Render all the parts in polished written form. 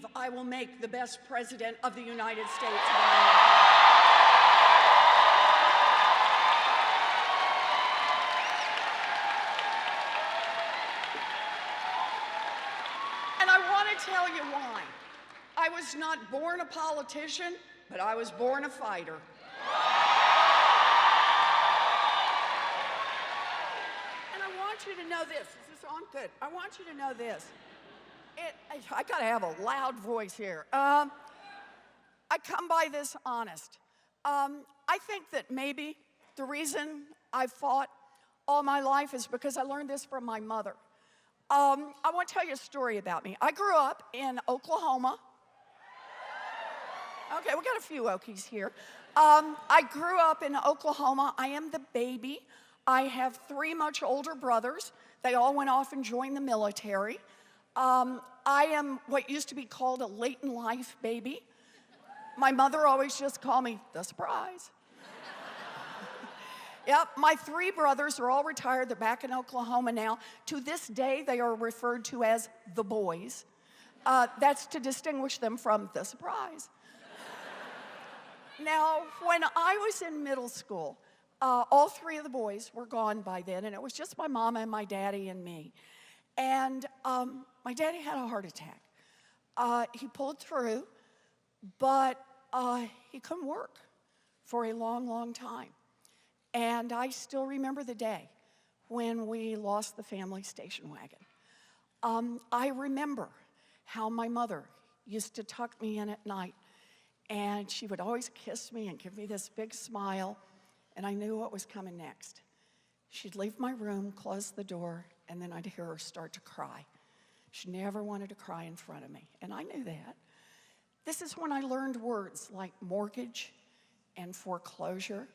believe I will make the best president of the United States of America. And I want to tell you why. I was not born a politician, but I was born a fighter. And I want you to know this. Is this on? Good. I want you to know this. I got to have a loud voice here. I come by this honest. I think that maybe the reason I fought all my life is because I learned this from my mother. I want to tell you a story about me. I grew up in Oklahoma. Okay, we got a few Okies here. I grew up in Oklahoma. I am the baby. I have 3 much older brothers. They all went off and joined the military. I am what used to be called a late-in-life baby. My mother always just called me the surprise. Yep, my 3 brothers are all retired. They're back in Oklahoma now. To this day, they are referred to as the boys. That's to distinguish them from the surprise. Now, when I was in middle school, all 3 of the boys were gone by then, and it was just my mama and my daddy and me. And my daddy had a heart attack. He pulled through, but he couldn't work for a long, long time. And I still remember the day when we lost the family station wagon. I remember how my mother used to tuck me in at night, and she would always kiss me and give me this big smile, and I knew what was coming next. She'd leave my room, close the door, and then I'd hear her start to cry. She never wanted to cry in front of me, and I knew that. This is when I learned words like mortgage and foreclosure.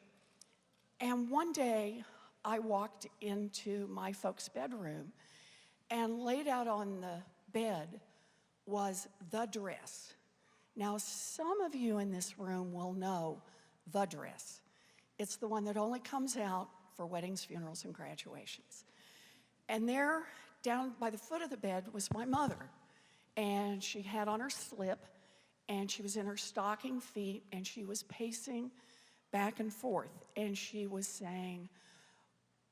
And one day, I walked into my folks' bedroom, and laid out on the bed was the dress. Now, some of you in this room will know the dress. It's the one that only comes out for weddings, funerals, and graduations. And there, down by the foot of the bed, was my mother. And she had on her slip, and she was in her stocking feet, and she was pacing back and forth, and she was saying,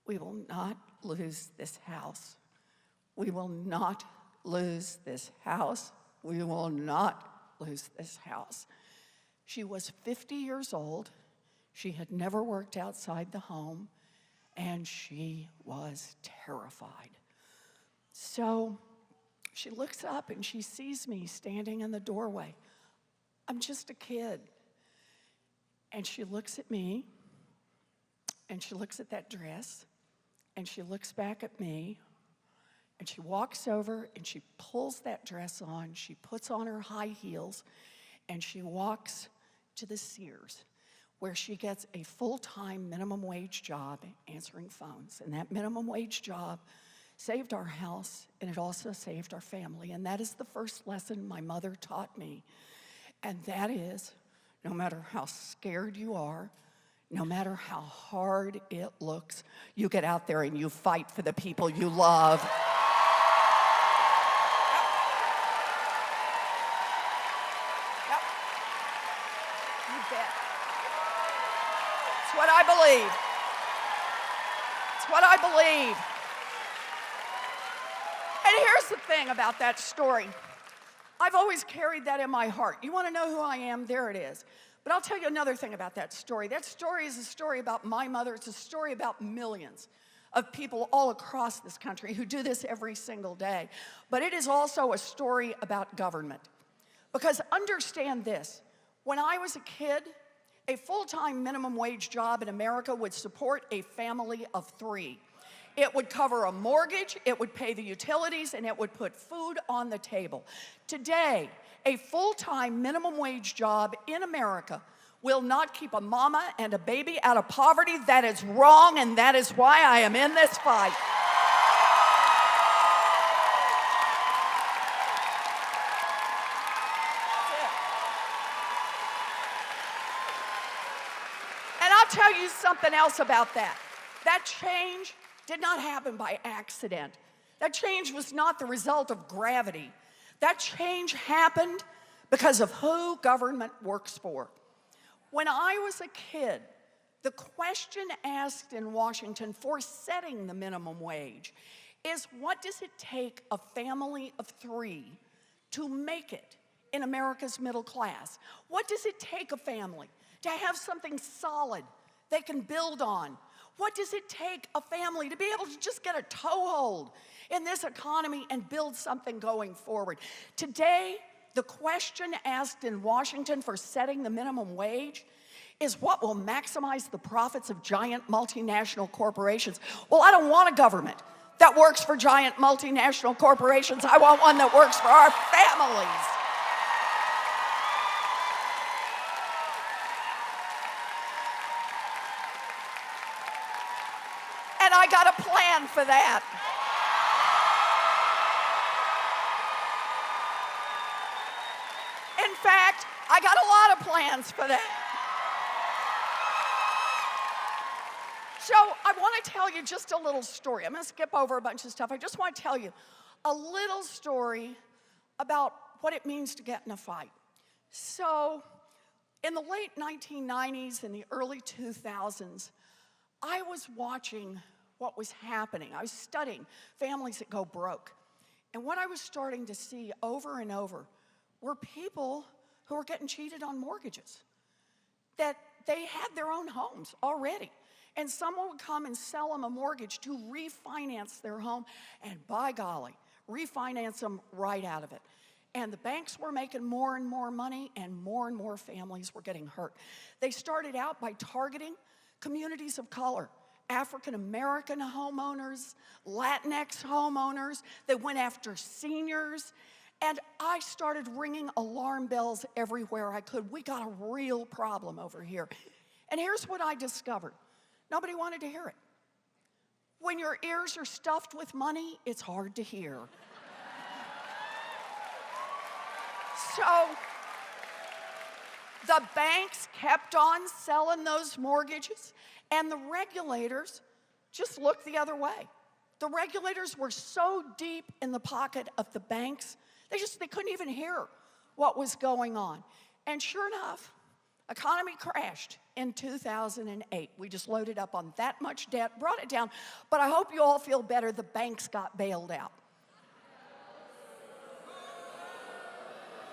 "We will not lose this house. We will not lose this house. We will not lose this house." She was 50 years old. She had never worked outside the home, and she was terrified. So she looks up and she sees me standing in the doorway. I'm just a kid. And she looks at me, and she looks at that dress, and she looks back at me, and she walks over and she pulls that dress on, she puts on her high heels, and she walks to the Sears, where she gets a full-time minimum wage job answering phones. And that minimum wage job saved our house, and it also saved our family. And that is the first lesson my mother taught me. And that is, no matter how scared you are, no matter how hard it looks, you get out there and you fight for the people you love. Yep. You bet. It's what I believe. It's what I believe. And here's the thing about that story. I've always carried that in my heart. You want to know who I am? There it is. But I'll tell you another thing about that story. That story is a story about my mother. It's a story about millions of people all across this country who do this every single day. But it is also a story about government. Because understand this, when I was a kid, a full-time minimum wage job in America would support a family of 3. It would cover a mortgage, it would pay the utilities, and it would put food on the table. Today, a full-time minimum wage job in America will not keep a mama and a baby out of poverty. That is wrong, and that is why I am in this fight. And I'll tell you something else about that. That change did not happen by accident. That change was not the result of gravity. That change happened because of who government works for. When I was a kid, the question asked in Washington for setting the minimum wage is, what does it take a family of 3 to make it in America's middle class? What does it take a family to have something solid they can build on? What does it take a family to be able to just get a toehold in this economy and build something going forward? Today, the question asked in Washington for setting the minimum wage is what will maximize the profits of giant multinational corporations. Well, I don't want a government that works for giant multinational corporations. I want one that works for our families. And I got a plan for that. In fact, I got a lot of plans for that. So I want to tell you just a little story. I'm going to skip over a bunch of stuff. I just want to tell you a little story about what it means to get in a fight. So in the late 1990s and the early 2000s, I was watching what was happening. I was studying families that go broke. And what I was starting to see over and over were people who were getting cheated on mortgages, that they had their own homes already. And someone would come and sell them a mortgage to refinance their home, and by golly, refinance them right out of it. And the banks were making more and more money, and more families were getting hurt. They started out by targeting communities of color, African American homeowners, Latinx homeowners. They went after seniors. And I started ringing alarm bells everywhere I could. We got a real problem over here. And here's what I discovered. Nobody wanted to hear it. When your ears are stuffed with money, it's hard to hear. So the banks kept on selling those mortgages, and the regulators just looked the other way. The regulators were so deep in the pocket of the banks, they couldn't even hear what was going on. And sure enough, economy crashed in 2008. We just loaded up on that much debt, brought it down, but I hope you all feel better. The banks got bailed out.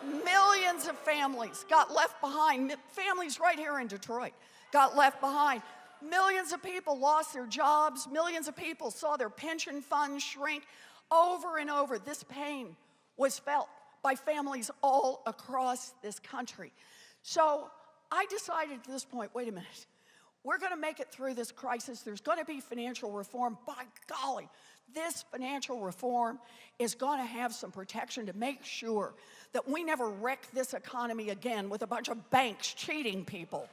Millions of families got left behind. Families right here in Detroit got left behind. Millions of people lost their jobs. Millions of people saw their pension funds shrink. Over and over, this pain was felt by families all across this country. So I decided at this point, wait a minute, we're going to make it through this crisis. There's going to be financial reform. By golly, this financial reform is going to have some protection to make sure that we never wreck this economy again with a bunch of banks cheating people.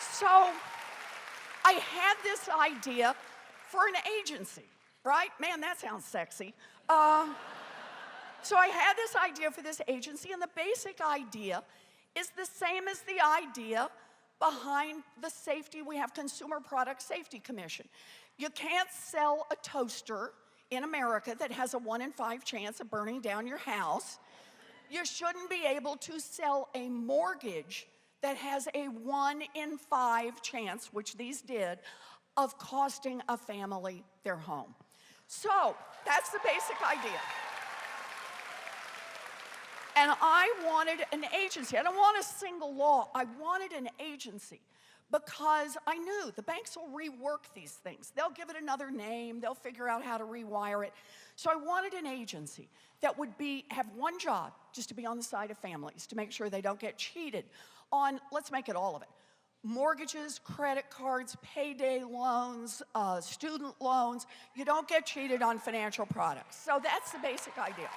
So I had this idea for an agency, right? Man, that sounds sexy. So I had this idea for this agency, and the basic idea is the same as the idea behind the safety. We have Consumer Product Safety Commission. You can't sell a toaster in America that has a 1 in 5 chance of burning down your house. You shouldn't be able to sell a mortgage that has a 1 in 5 chance, which these did, of costing a family their home. So that's the basic idea. And I wanted an agency. I don't want a single law. I wanted an agency because I knew the banks will rework these things. They'll give it another name. They'll figure out how to rewire it. So I wanted an agency that would have one job, just to be on the side of families, to make sure they don't get cheated on, let's make it all of it, mortgages, credit cards, payday loans, student loans. You don't get cheated on financial products. So that's the basic idea.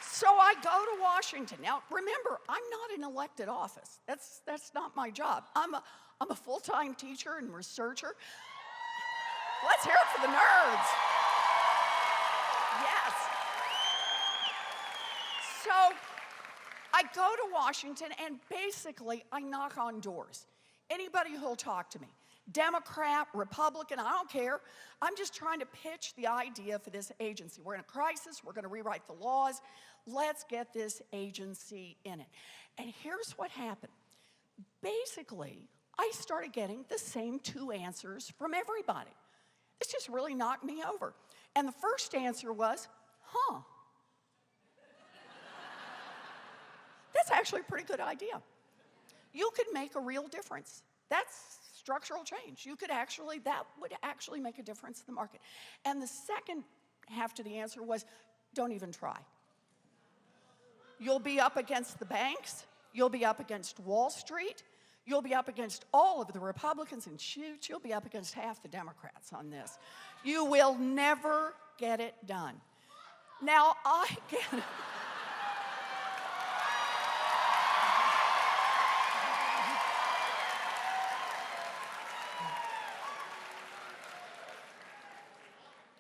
So I go to Washington. Now, remember, I'm not in elected office. That's not my job. I'm a full-time teacher and researcher. Let's hear it for the nerds. Yes. So I go to Washington, and basically, I knock on doors. Anybody who'll talk to me. Democrat, Republican, I don't care. I'm just trying to pitch the idea for this agency. We're in a crisis. We're going to rewrite the laws. Let's get this agency in it. And here's what happened. Basically, I started getting the same 2 answers from everybody. This just really knocked me over. And the first answer was, huh. That's actually a pretty good idea. You could make a real difference. That's structural change. That would actually make a difference in the market. And the second half to the answer was, don't even try. You'll be up against the banks. You'll be up against Wall Street. You'll be up against all of the Republicans, and shoot, you'll be up against half the Democrats on this. You will never get it done. Now, I get it.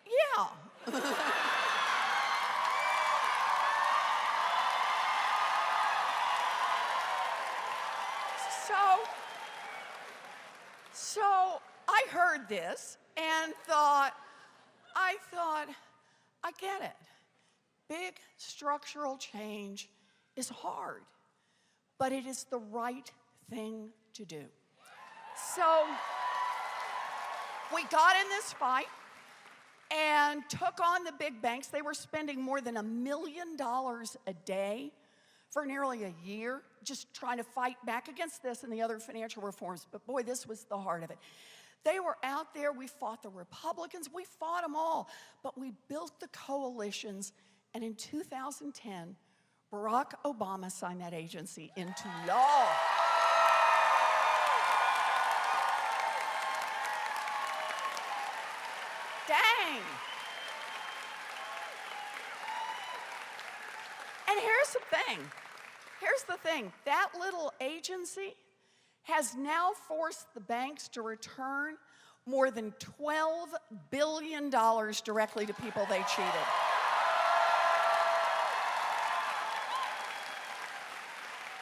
Yeah. So I heard this and I thought, I get it. Big structural change is hard, but it is the right thing to do. So we got in this fight and took on the big banks. They were spending more than $1 million a day for nearly a year, just trying to fight back against this and the other financial reforms. But boy, this was the heart of it. They were out there. We fought the Republicans. We fought them all. But we built the coalitions. And in 2010, Barack Obama signed that agency into law. Dang. And here's the thing. That little agency has now forced the banks to return more than $12 billion directly to people they cheated.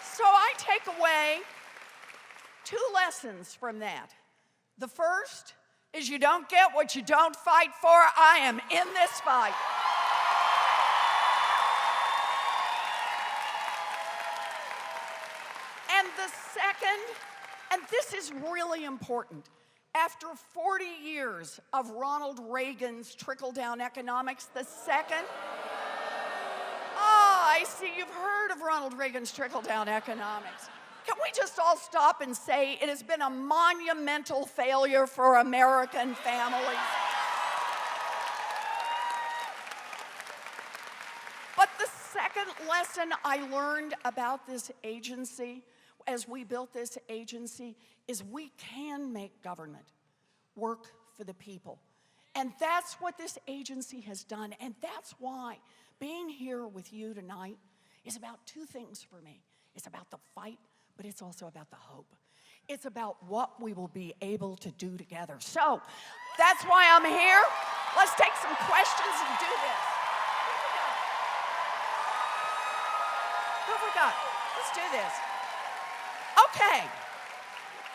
So I take away 2 lessons from that. The first is you don't get what you don't fight for. I am in this fight. And the second, and this is really important, after 40 years of Ronald Reagan's trickle-down economics, the second, I see you've heard of Ronald Reagan's trickle-down economics. Can we just all stop and say it has been a monumental failure for American families? But the second lesson I learned about this agency, as we built this agency, is we can make government work for the people. And that's what this agency has done. And that's why being here with you tonight is about 2 things for me. It's about the fight, but it's also about the hope. It's about what we will be able to do together. So that's why I'm here. Let's take some questions and do this. Who have we got? Let's do this. Okay.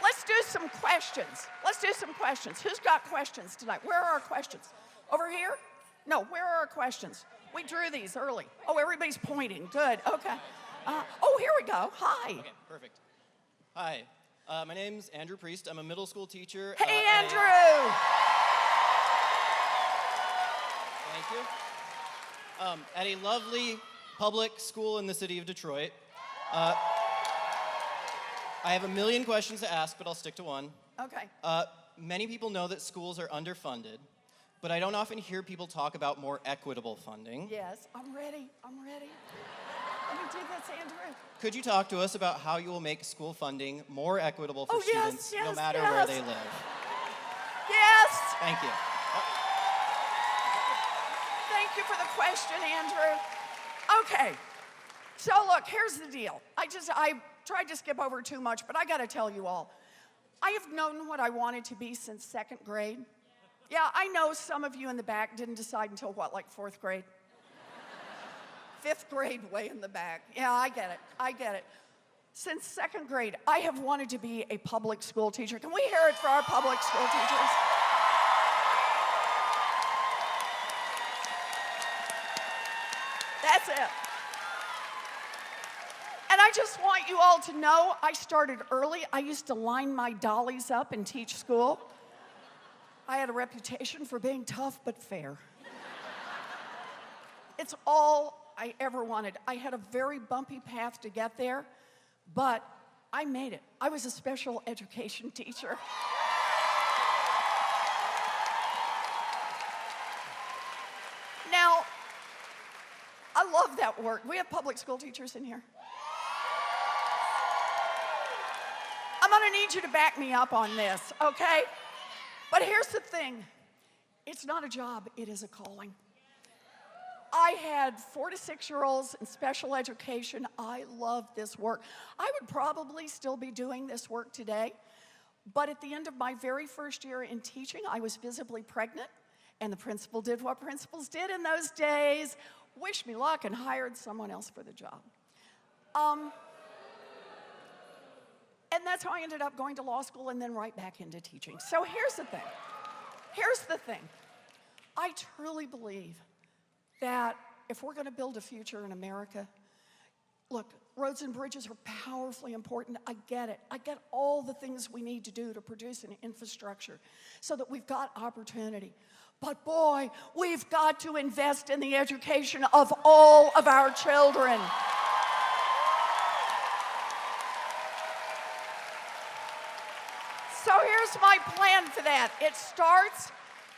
Let's do some questions. Let's do some questions. Who's got questions tonight? Where are our questions? Over here? No, where are our questions? We drew these early. Oh, everybody's pointing. Good. Okay. Oh, here we go. Hi. Okay, perfect. Hi. My name's Andrew Priest. I'm a middle school teacher. Hey, Andrew. Thank you. At a lovely public school in the city of Detroit. I have a million questions to ask, but I'll stick to one. Okay. Many people know that schools are underfunded, but I don't often hear people talk about more equitable funding. Yes, I'm ready. Let me do this, Andrew. Could you talk to us about how you will make school funding more equitable for students, no matter yes. where they live? Yes. Thank you. Thank you for the question, Andrew. Okay. So look, here's the deal. I tried to skip over too much, but I got to tell you all. I have known what I wanted to be since 2nd grade. Yeah, I know some of you in the back didn't decide until what, like 4th grade? 5th grade way in the back. Yeah, I get it. Since second grade, I have wanted to be a public school teacher. Can we hear it for our public school teachers? That's it. And I just want you all to know, I started early. I used to line my dollies up and teach school. I had a reputation for being tough but fair. It's all I ever wanted. I had a very bumpy path to get there, but I made it. I was a special education teacher. Now, I love that work. We have public school teachers in here. I'm gonna need you to back me up on this, okay? But here's the thing. It's not a job, it is a calling. I had 4 to 6-year-olds in special education. I love this work. I would probably still be doing this work today, but at the end of my very first year in teaching, I was visibly pregnant, and the principal did what principals did in those days, wished me luck and hired someone else for the job. And that's how I ended up going to law school and then right back into teaching. So here's the thing. Here's the thing. I truly believe that if we're going to build a future in America, look, roads and bridges are powerfully important. I get it. I get all the things we need to do to produce an infrastructure so that we've got opportunity. But boy, we've got to invest in the education of all of our children. So here's my plan for that.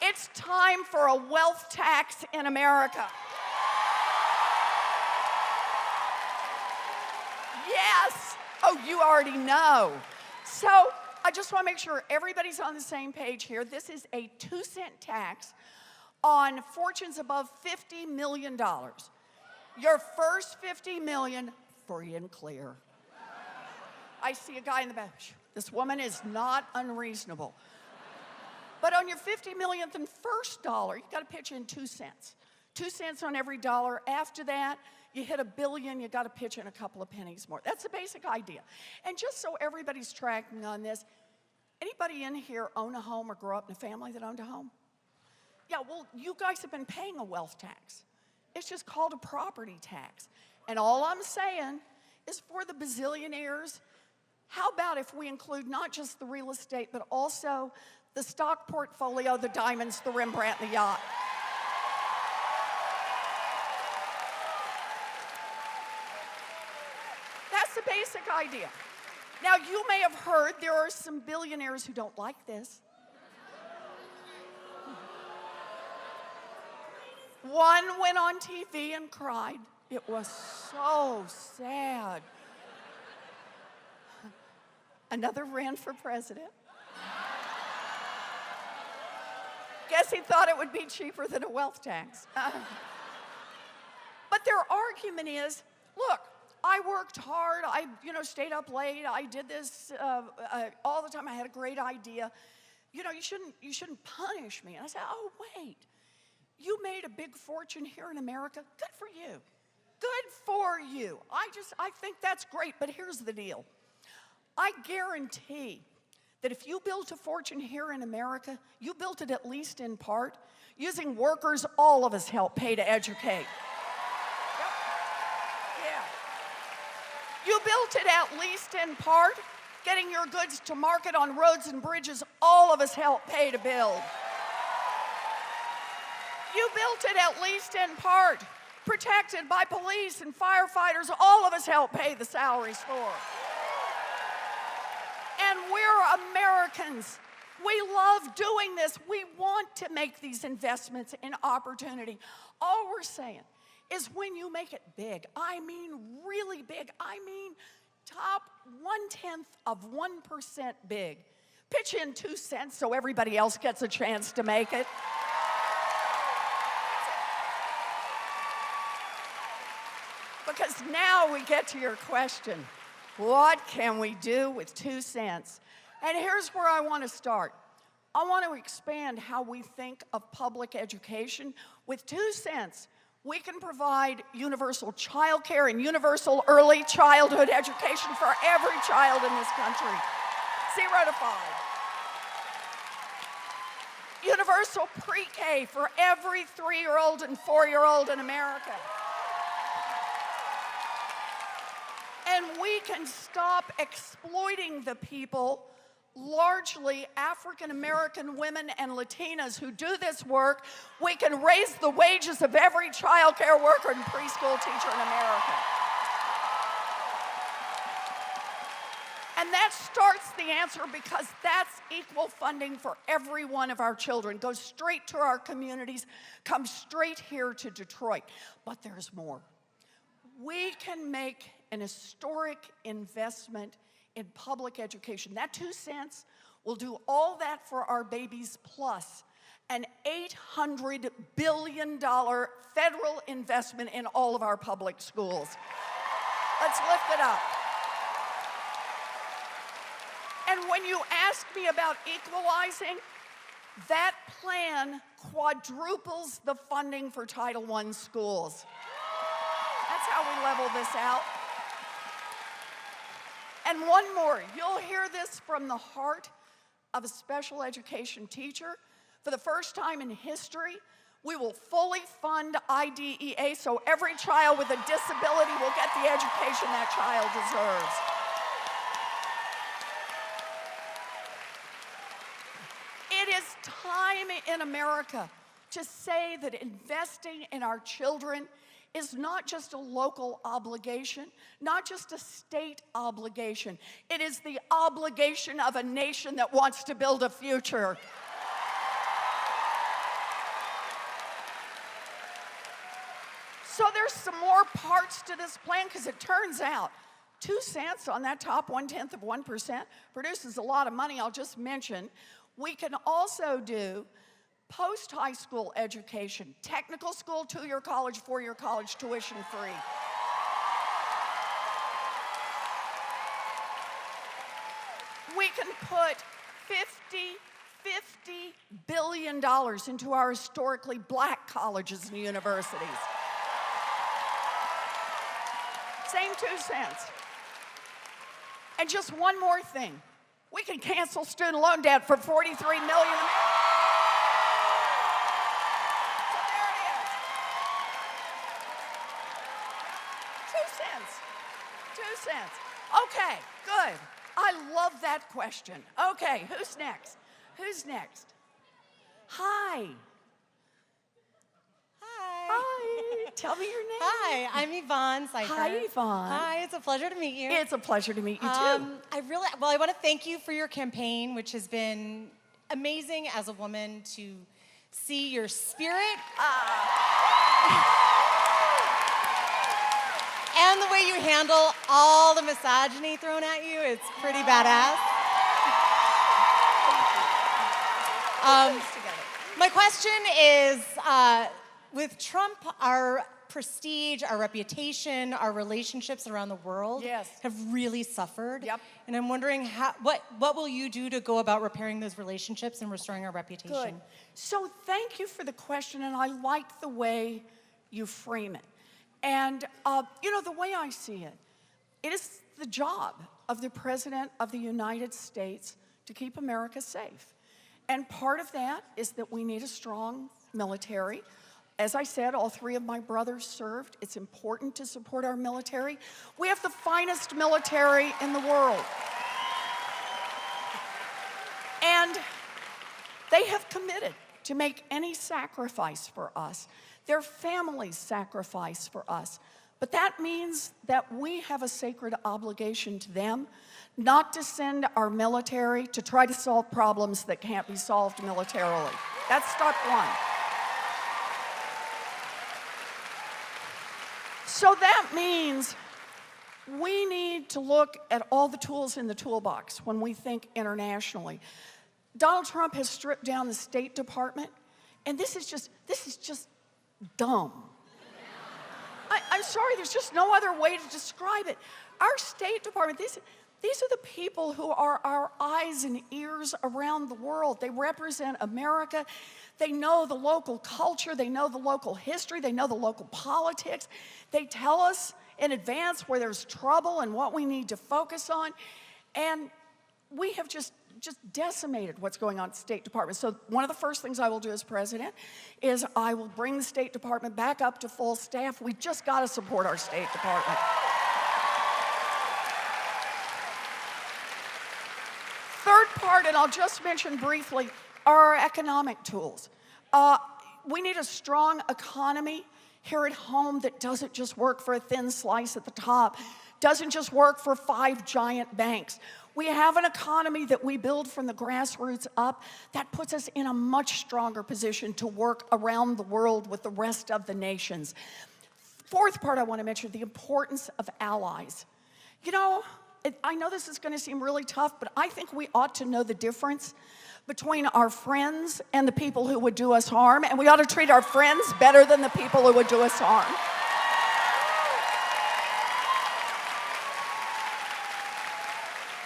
It's time for a wealth tax in America. Yes. Oh, you already know. So I just want to make sure everybody's on the same page here. This is a 2-cent tax on fortunes above $50 million. Your first $50 million, free and clear. I see a guy in the back. This woman is not unreasonable. But on your 50 millionth and first dollar, you got to pitch in 2 cents. 2 cents on every dollar. After that, you hit $1 billion, you got to pitch in a couple of pennies more. That's the basic idea. And just so everybody's tracking on this, anybody in here own a home or grow up in a family that owned a home? Yeah, well, you guys have been paying a wealth tax. It's just called a property tax. And all I'm saying is for the bazillionaires, how about if we include not just the real estate, but also the stock portfolio, the diamonds, the Rembrandt, and the yacht? That's the basic idea. Now, you may have heard there are some billionaires who don't like this. One went on TV and cried. It was so sad. Another ran for president. Guess he thought it would be cheaper than a wealth tax. But their argument is, look, I worked hard, I stayed up late, I did this all the time, I had a great idea. You shouldn't punish me. And I said, oh, wait, you made a big fortune here in America, good for you. Good for you. I think that's great, but here's the deal. I guarantee that if you built a fortune here in America, you built it at least in part using workers all of us help pay to educate. Yep. Yeah. You built it at least in part getting your goods to market on roads and bridges all of us help pay to build. You built it at least in part protected by police and firefighters all of us help pay the salaries for. And we're Americans. We love doing this. We want to make these investments in opportunity. All we're saying is when you make it big, I mean really big, I mean top 0.1% big. Pitch in 2 cents so everybody else gets a chance to make it. Because now we get to your question. What can we do with 2 cents? And here's where I want to start. I want to expand how we think of public education. With 2 cents, We can provide universal child care and universal early childhood education for every child in this country, 0 to 5. Universal pre-K for every 3-year-old and 4-year-old in America. And we can stop exploiting the people, largely African-American women and Latinas who do this work. We can raise the wages of every child care worker and preschool teacher in America. And that starts the answer, because that's equal funding for every one of our children. Goes straight to our communities, comes straight here to Detroit. But there's more. We can make an historic investment in public education. That 2 cents will do all that for our babies, plus an $800 billion federal investment in all of our public schools. Let's lift it up. And when you ask me about equalizing, that plan quadruples the funding for Title I schools. That's how we level this out. And one more, you'll hear this from the heart of a special education teacher. For the first time in history, we will fully fund IDEA, so every child with a disability will get the education that child deserves. It is time in America to say that investing in our children is not just a local obligation, not just a state obligation. It is the obligation of a nation that wants to build a future. So there's some more parts to this plan, because it turns out 2 cents on that top 0.1% produces a lot of money. I'll just mention, we can also do post-high school education, technical school, 2-year college, 4-year college, tuition free. We can put $50 billion into our historically black colleges and universities. Same 2 cents. And just one more thing. We can cancel student loan debt for $43 million. Okay, good. I love that question. Okay, who's next? Who's next? Hi. Hi. Tell me your name. Hi, I'm Yvonne Seifert. Hi, Yvonne. Hi, it's a pleasure to meet you. It's a pleasure to meet you, too. I want to thank you for your campaign, which has been amazing as a woman to see your spirit. And the way you handle all the misogyny thrown at you, it's pretty badass. My question is, with Trump, our prestige, our reputation, our relationships around the world have really suffered. Yep. And I'm wondering, what will you do to go about repairing those relationships and restoring our reputation? Good. So thank you for the question, and I like the way you frame it. And, the way I see it, it is the job of the President of the United States to keep America safe. And part of that is that we need a strong military. As I said, all 3 of my brothers served. It's important to support our military. We have the finest military in the world. And they have committed to make any sacrifice for us. Their families sacrifice for us. But that means that we have a sacred obligation to them not to send our military to try to solve problems that can't be solved militarily. That's step 1. So that means we need to look at all the tools in the toolbox when we think internationally. Donald Trump has stripped down the State Department, and this is just dumb. I'm sorry, there's just no other way to describe it. Our State Department, These are the people who are our eyes and ears around the world. They represent America. They know the local culture. They know the local history. They know the local politics. They tell us in advance where there's trouble and what we need to focus on. And we have just decimated what's going on at the State Department. So one of the first things I will do as president is I will bring the State Department back up to full staff. We just got to support our State Department. Third part, and I'll just mention briefly, are our economic tools. We need a strong economy here at home that doesn't just work for a thin slice at the top, doesn't just work for 5 giant banks. We have an economy that we build from the grassroots up that puts us in a much stronger position to work around the world with the rest of the nations. Fourth part I want to mention, the importance of allies. You know, I know this is going to seem really tough, but I think we ought to know the difference between our friends and the people who would do us harm, and we ought to treat our friends better than the people who would do us harm.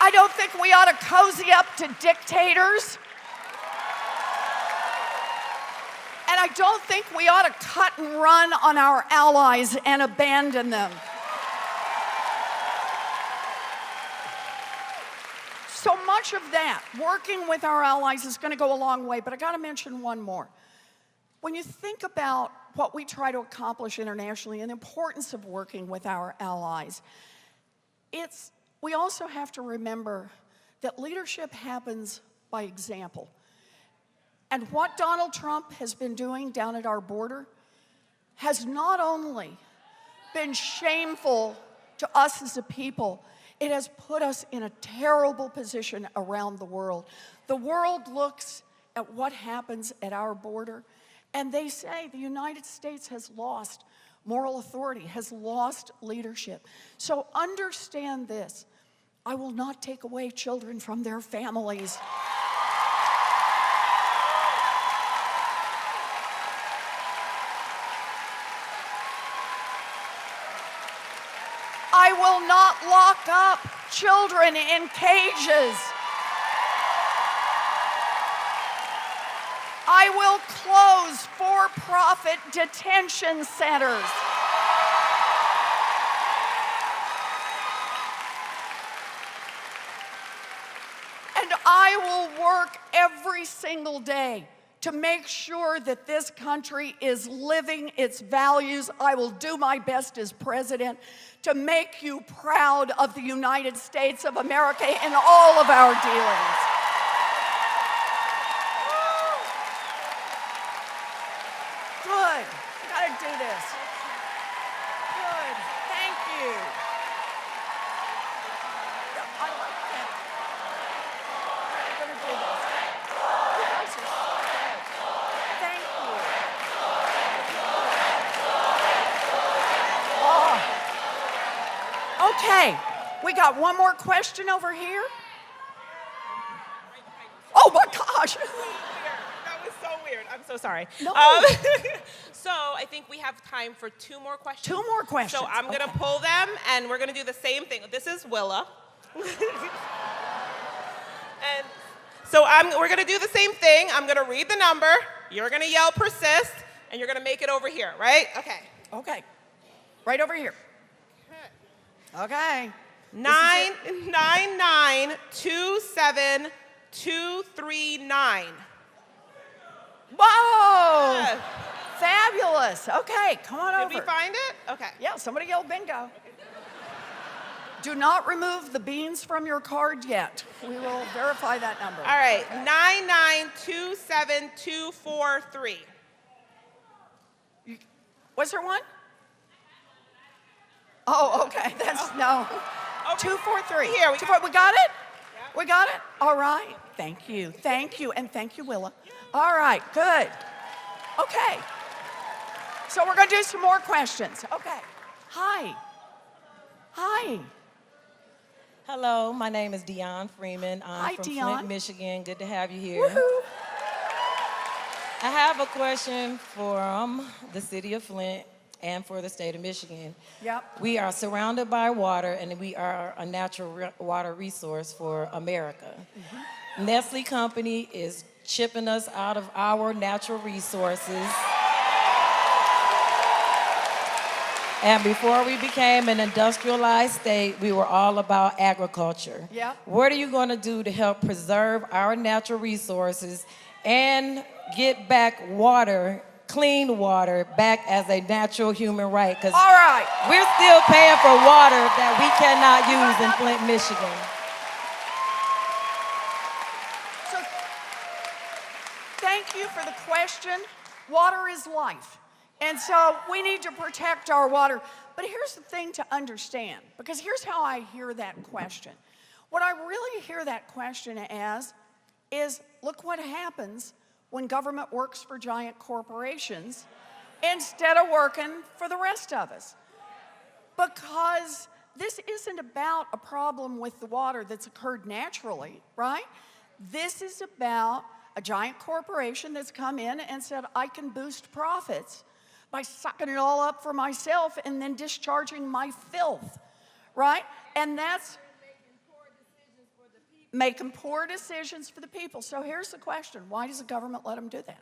I don't think we ought to cozy up to dictators. And I don't think we ought to cut and run on our allies and abandon them. So much of that, working with our allies, is going to go a long way, but I got to mention one more. When you think about what we try to accomplish internationally and the importance of working with our allies, we also have to remember that leadership happens by example. And what Donald Trump has been doing down at our border has not only been shameful to us as a people, it has put us in a terrible position around the world. The world looks at what happens at our border, and they say the United States has lost moral authority, has lost leadership. So understand this. I will not take away children from their families. I will not lock up children in cages. I will close for-profit detention centers. And I will work every single day to make sure that this country is living its values. I will do my best as president to make you proud of the United States of America in all of our dealings. Good. Gotta do this. Good. Thank you. I like that. We're gonna do this. You guys are so good. Thank you. Oh. Okay, we got one more question over here. Oh my gosh. That was so weird. I'm so sorry. No. So I think we have time for 2 more questions. 2 more questions. So I'm gonna pull them, and we're gonna do the same thing. This is Willa. And so we're gonna do the same thing. I'm gonna read the number. You're gonna yell persist, and you're gonna make it over here, right? Okay. Okay. Right over here. Okay. 9927239. Whoa! Yeah. Fabulous. Okay, come on over. Did we find it? Okay. Yeah, somebody yelled bingo. Do not remove the beans from your card yet. We will verify that number. All right, 9927243. Was there one? Oh, okay. That's no. Okay. 243. Here, we we got it? Yep. We got it? All right. Thank you. Thank you. And thank you, Willa. All right. Good. Okay. So we're going to do some more questions. Okay. Hi. Hi. Hello, my name is Dion Freeman. I'm Hi, from Dion. Flint, Michigan. Good to have you here. Woohoo. I have a question from the city of Flint. and for the state of Michigan. Yep. We are surrounded by water, and we are a natural water resource for America. Nestle Company is chipping us out of our natural resources. And before we became an industrialized state, we were all about agriculture. Yep. What are you going to do to help preserve our natural resources and get back water, clean water, back as a natural human right? Because all right, we're still paying for water that we cannot use in Flint, Michigan. so thank you for the question. Water is life. And so we need to protect our water. But here's the thing to understand, because here's how I hear that question. What I really hear that question as is, look what happens when government works for giant corporations instead of working for the rest of us. Because this isn't about a problem with the water that's occurred naturally, right? This is about a giant corporation that's come in and said, I can boost profits by sucking it all up for myself and then discharging my filth, right? And that's making poor decisions for the people. So here's the question. Why does the government let them do that?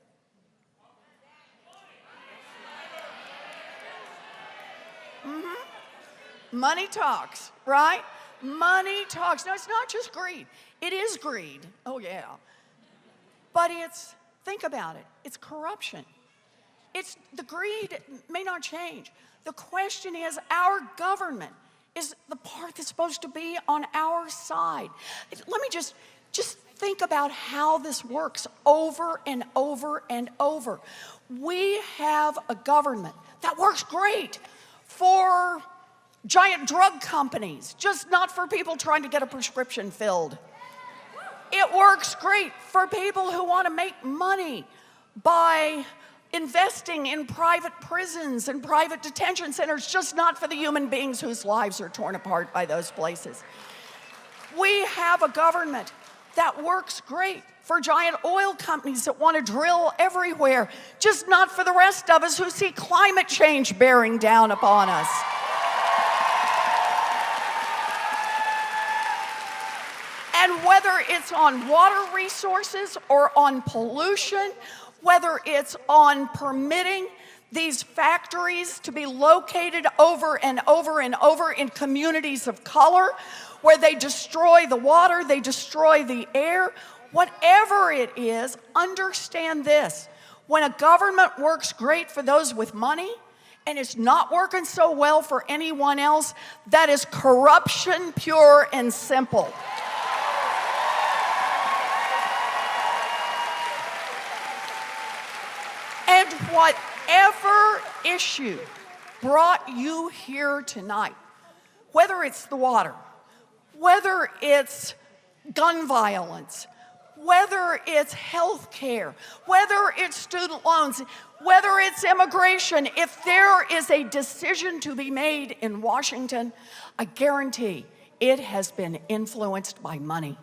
Money talks, right? Money talks. No, it's not just greed. It is greed. Oh, yeah. But it's, think about it, it's corruption. It's the greed may not change. The question is, our government is the part that's supposed to be on our side. Let me just think about how this works over and over and over. We have a government that works great for giant drug companies, just not for people trying to get a prescription filled. It works great for people who want to make money by investing in private prisons and private detention centers, just not for the human beings whose lives are torn apart by those places. We have a government that works great for giant oil companies that want to drill everywhere, just not for the rest of us who see climate change bearing down upon us. And whether it's on water resources or on pollution, whether it's on permitting these factories to be located over and over and over in communities of color, where they destroy the water, they destroy the air, whatever it is, understand this. When a government works great for those with money and it's not working so well for anyone else, that is corruption, pure and simple. And whatever issue brought you here tonight, whether it's the water, whether it's gun violence, whether it's health care, whether it's student loans, whether it's immigration, if there is a decision to be made in Washington, I guarantee it has been influenced by money.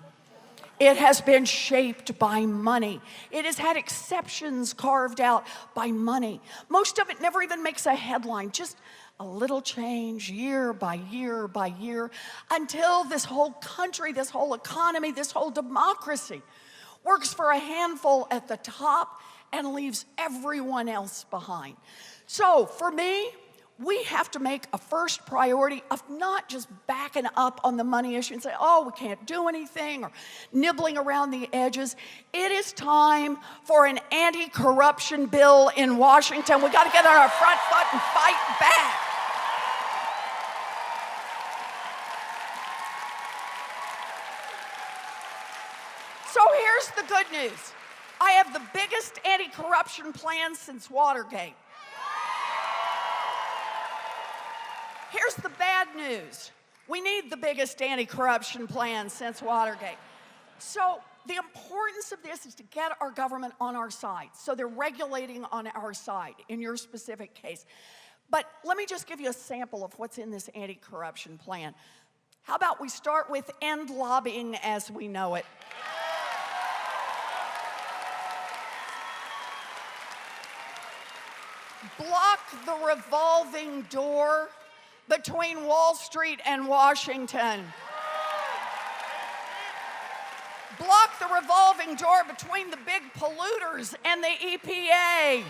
It has been shaped by money. It has had exceptions carved out by money. Most of it never even makes a headline, just a little change year by year by year, until this whole country, this whole economy, this whole democracy works for a handful at the top and leaves everyone else behind. So for me, we have to make a first priority of not just backing up on the money issue and say, oh, we can't do anything, or nibbling around the edges. It is time for an anti-corruption bill in Washington. We got to get on our front foot and fight back. So here's the good news. I have the biggest anti-corruption plan since Watergate. Here's the bad news. We need the biggest anti-corruption plan since Watergate. So the importance of this is to get our government on our side. So they're regulating on our side in your specific case. But let me just give you a sample of what's in this anti-corruption plan. How about we start with end lobbying as we know it? block the revolving door between Wall Street and Washington. Block the revolving door between the big polluters and the EPA.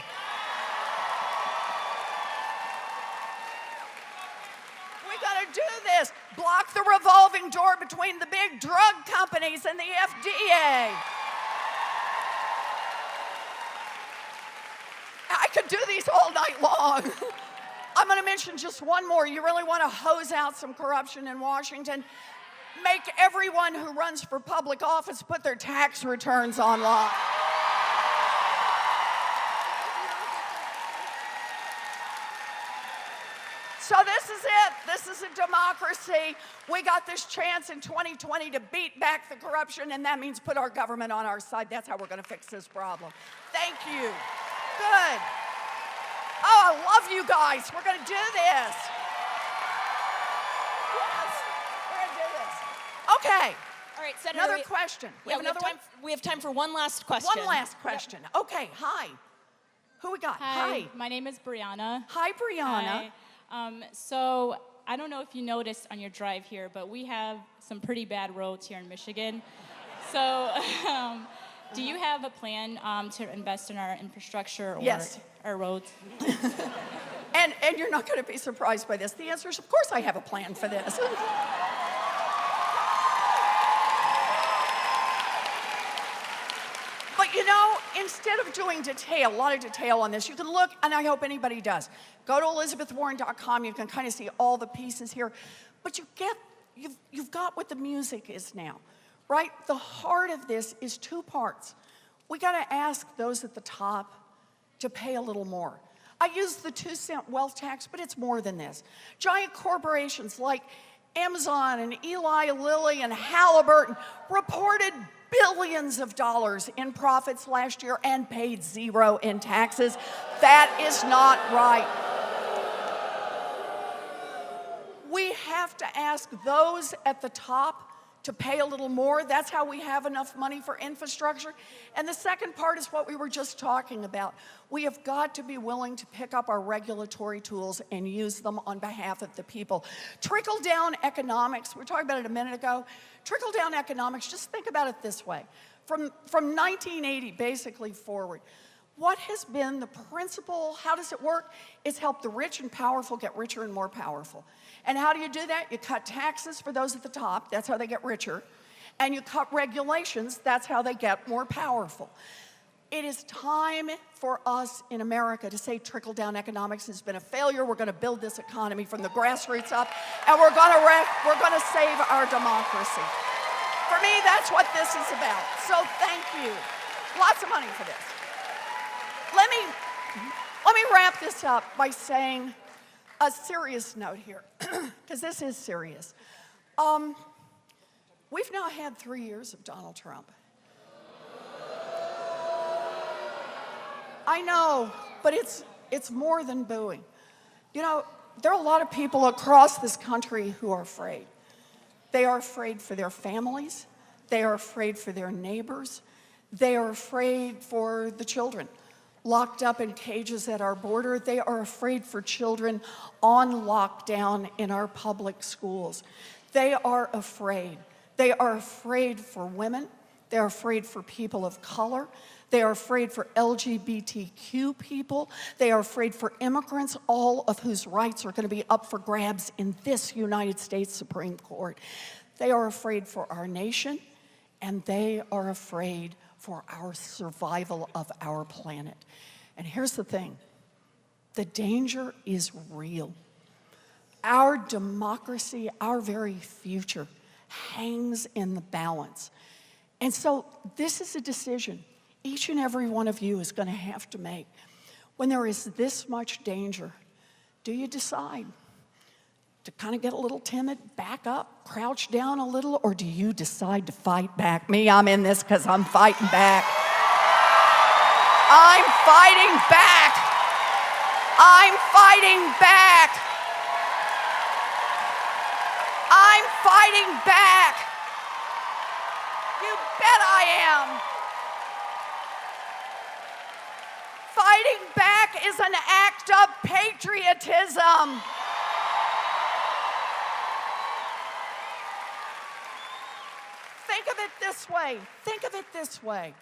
We gotta do this. Block the revolving door between the big drug companies and the FDA. I could do these all night long. I'm gonna mention just one more. You really wanna hose out some corruption in Washington? Make everyone who runs for public office put their tax returns online. So this is it. This is a democracy. We got this chance in 2020 to beat back the corruption, and that means put our government on our side. That's how we're going to fix this problem. Thank you. Good. Oh, I love you guys. We're going to do this. Yes, we're going to do this. Okay. All right, Senator. Another question. We have another one? We have time for one last question. One last question. Yep. Okay, hi. Who we got? Hi. My name is Brianna. Hi, Brianna. Hi. So I don't know if you noticed on your drive here, but we have some pretty bad roads here in Michigan. So do you have a plan to invest in our infrastructure or our roads? And you're not going to be surprised by this. The answer is, of course I have a plan for this. But you know, instead of doing a lot of detail on this, you can look, and I hope anybody does. Go to elizabethwarren.com. You can kind of see all the pieces here. But you've got what the music is now, right? The heart of this is two parts. We got to ask those at the top to pay a little more. I use the 2-cent wealth tax, but it's more than this. Giant corporations like Amazon and Eli Lilly and Halliburton reported billions of dollars in profits last year and paid zero in taxes. That is not right. We have to ask those at the top to pay a little more. That's how we have enough money for infrastructure. And the second part is what we were just talking about. We have got to be willing to pick up our regulatory tools and use them on behalf of the people. Trickle-down economics, we were talking about it a minute ago. Trickle-down economics, just think about it this way. From 1980 basically forward, what has been the principle, how does it work? It's helped the rich and powerful get richer and more powerful. And how do you do that? You cut taxes for those at the top, that's how they get richer. And you cut regulations, that's how they get more powerful. It is time for us in America to say trickle-down economics has been a failure. We're going to build this economy from the grassroots up, and we're going to save our democracy. For me, that's what this is about. So thank you. Lots of money for this. Let me wrap this up by saying a serious note here, because this is serious. We've now had 3 years of Donald Trump. I know, but it's more than booing. You know, there are a lot of people across this country who are afraid. They are afraid for their families. They are afraid for their neighbors. They are afraid for the children locked up in cages at our border. They are afraid for children on lockdown in our public schools. They are afraid. They are afraid for women. They are afraid for people of color. They are afraid for LGBTQ people. They are afraid for immigrants, all of whose rights are going to be up for grabs in this United States Supreme Court. They are afraid for our nation, and they are afraid for our survival of our planet. And here's the thing. The danger is real. Our democracy, our very future, hangs in the balance. And so this is a decision each and every one of you is going to have to make. When there is this much danger, do you decide to kind of get a little timid, back up, crouch down a little, or do you decide to fight back? Me, I'm in this because I'm fighting back. I'm fighting back. I'm fighting back. I'm fighting back. You bet I am. fighting back is an act of patriotism. Think of it this way. Think of it this way.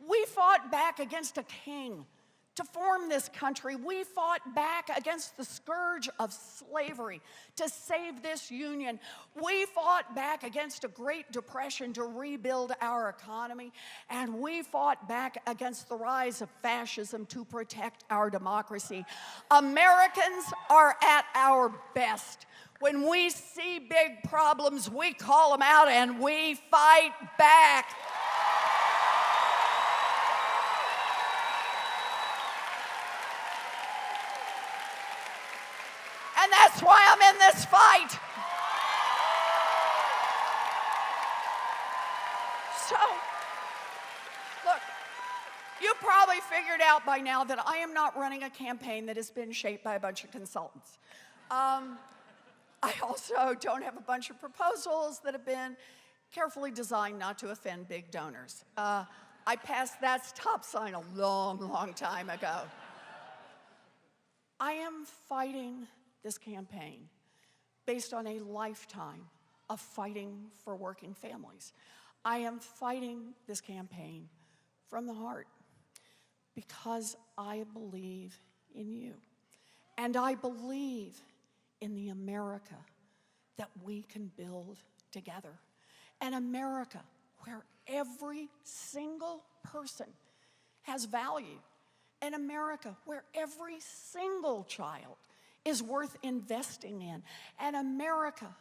We fought back against a king to form this country. We fought back against the scourge of slavery to save this union. We fought back against a Great Depression to rebuild our economy. And we fought back against the rise of fascism to protect our democracy. Americans are at our best. When we see big problems, we call them out and we fight back. And that's why I'm in this fight. So, look, you probably figured out by now that I am not running a campaign that has been shaped by a bunch of consultants. I also don't have a bunch of proposals that have been carefully designed not to offend big donors. I passed that stop sign a long, long time ago. I am fighting this campaign based on a lifetime of fighting for working families. I am fighting this campaign from the heart because I believe in you. And I believe in the America that we can build together. An America where every single person has value. An America where every single child is worth investing in. An America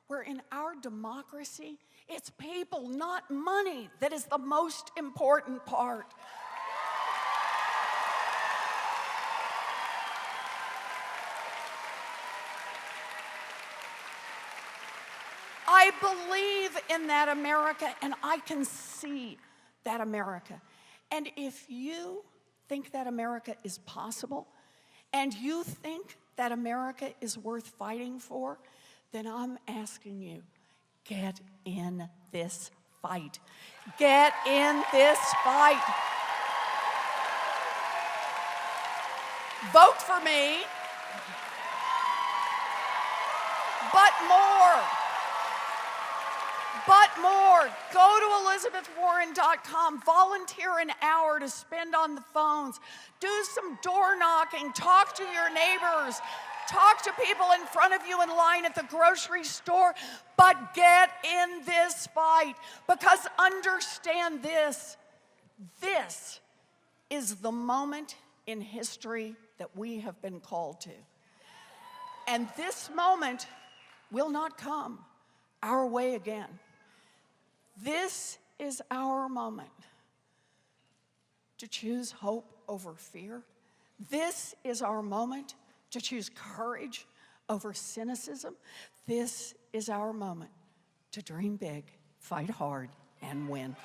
where in our democracy, it's people, not money, that is the most important part. I believe in that America, and I can see that America. And if you think that America is possible, and you think that America is worth fighting for, then I'm asking you, get in this fight. Get in this fight. Vote for me, but more. But more, go to ElizabethWarren.com, volunteer an hour to spend on the phones, do some door knocking, talk to your neighbors, talk to people in front of you in line at the grocery store, but get in this fight, because understand this is the moment in history that we have been called to. And this moment will not come our way again. This is our moment to choose hope over fear. This is our moment to choose courage over cynicism. This is our moment to dream big, fight hard, and win.